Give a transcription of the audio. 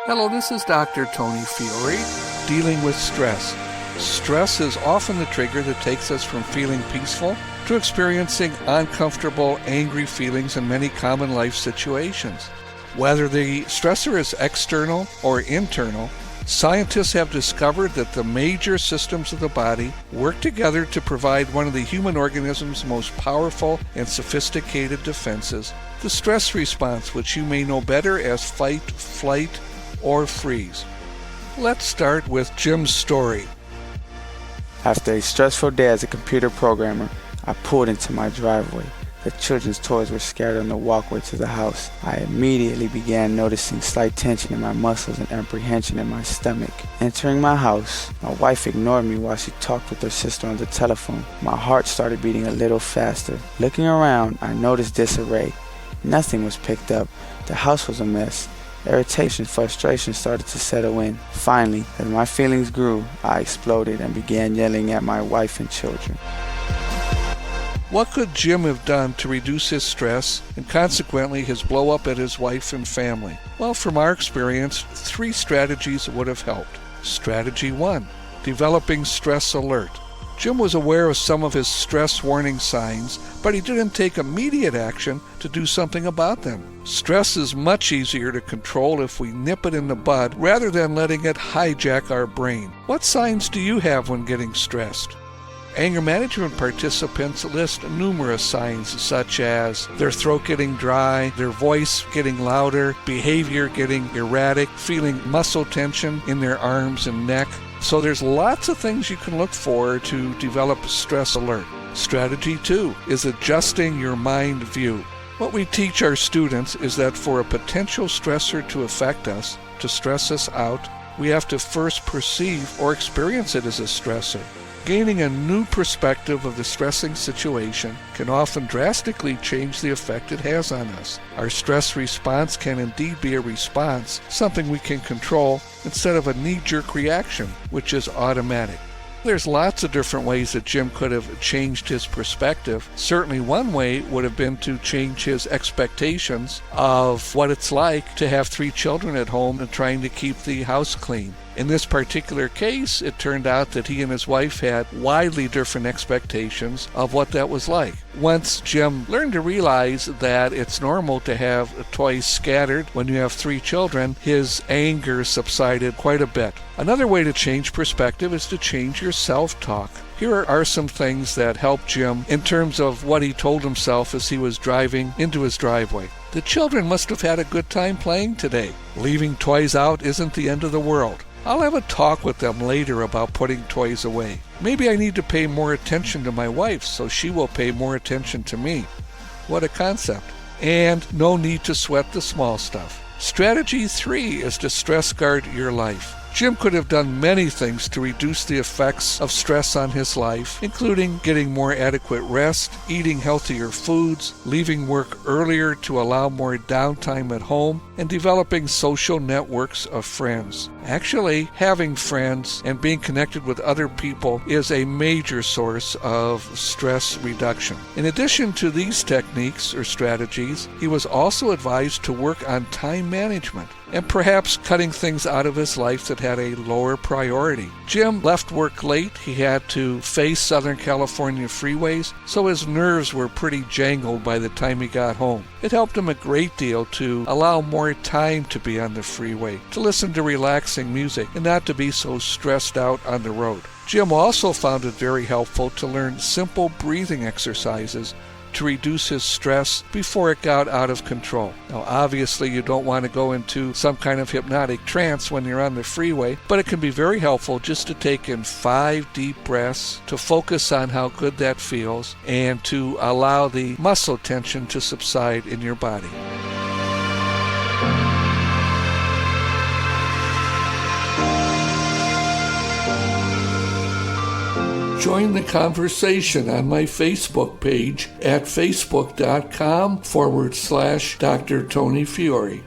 Hello, this is Dr. Tony Fiore, dealing with stress. Stress is often the trigger that takes us from feeling peaceful to experiencing uncomfortable, angry feelings in many common life situations. Whether the stressor is external or internal, scientists have discovered that the major systems of the body work together to provide one of the human organism's most powerful and sophisticated defenses, the stress response, which you may know better as fight, flight, or freeze. Let's start with Jim's story. After a stressful day as a computer programmer, I pulled into my driveway. The children's toys were scattered on the walkway to the house. I immediately began noticing slight tension in my muscles and apprehension in my stomach. Entering my house, my wife ignored me while she talked with her sister on the telephone. My heart started beating a little faster. Looking around, I noticed disarray. Nothing was picked up. The house was a mess. Irritation, frustration started to settle in. Finally, as my feelings grew, I exploded and began yelling at my wife and children. What could Jim have done to reduce his stress and consequently his blow up at his wife and family? Well, from our experience, 3 strategies would have helped. Strategy 1, developing stress alert. Jim was aware of some of his stress warning signs, but he didn't take immediate action to do something about them. Stress is much easier to control if we nip it in the bud rather than letting it hijack our brain. What signs do you have when getting stressed? Anger management participants list numerous signs such as their throat getting dry, their voice getting louder, behavior getting erratic, feeling muscle tension in their arms and neck. So there's lots of things you can look for to develop stress alert. Strategy 2 is adjusting your mind view. What we teach our students is that for a potential stressor to affect us, to stress us out, we have to first perceive or experience it as a stressor. Gaining a new perspective of the stressing situation can often drastically change the effect it has on us. Our stress response can indeed be a response, something we can control, instead of a knee-jerk reaction, which is automatic. There's lots of different ways that Jim could have changed his perspective. Certainly one way would have been to change his expectations of what it's like to have 3 children at home and trying to keep the house clean. In this particular case, it turned out that he and his wife had widely different expectations of what that was like. Once Jim learned to realize that it's normal to have toys scattered when you have 3 children, his anger subsided quite a bit. Another way to change perspective is to change your self-talk. Here are some things that helped Jim in terms of what he told himself as he was driving into his driveway. The children must have had a good time playing today. Leaving toys out isn't the end of the world. I'll have a talk with them later about putting toys away. Maybe I need to pay more attention to my wife so she will pay more attention to me. What a concept. And no need to sweat the small stuff. Strategy 3 is to stress guard your life. Jim could have done many things to reduce the effects of stress on his life, including getting more adequate rest, eating healthier foods, leaving work earlier to allow more downtime at home, and developing social networks of friends. Actually, having friends and being connected with other people is a major source of stress reduction. In addition to these techniques or strategies, he was also advised to work on time management and perhaps cutting things out of his life that had a lower priority. Jim left work late. He had to face Southern California freeways, so his nerves were pretty jangled by the time he got home. It helped him a great deal to allow more time to be on the freeway, to listen to relaxing music, and not to be so stressed out on the road. Jim also found it very helpful to learn simple breathing exercises to reduce his stress before it got out of control. Now, obviously, you don't want to go into some kind of hypnotic trance when you're on the freeway, but it can be very helpful just to take in 5 deep breaths, to focus on how good that feels, and to allow the muscle tension to subside in your body. Join the conversation on my Facebook page at facebook.com/Dr. Tony Fiore.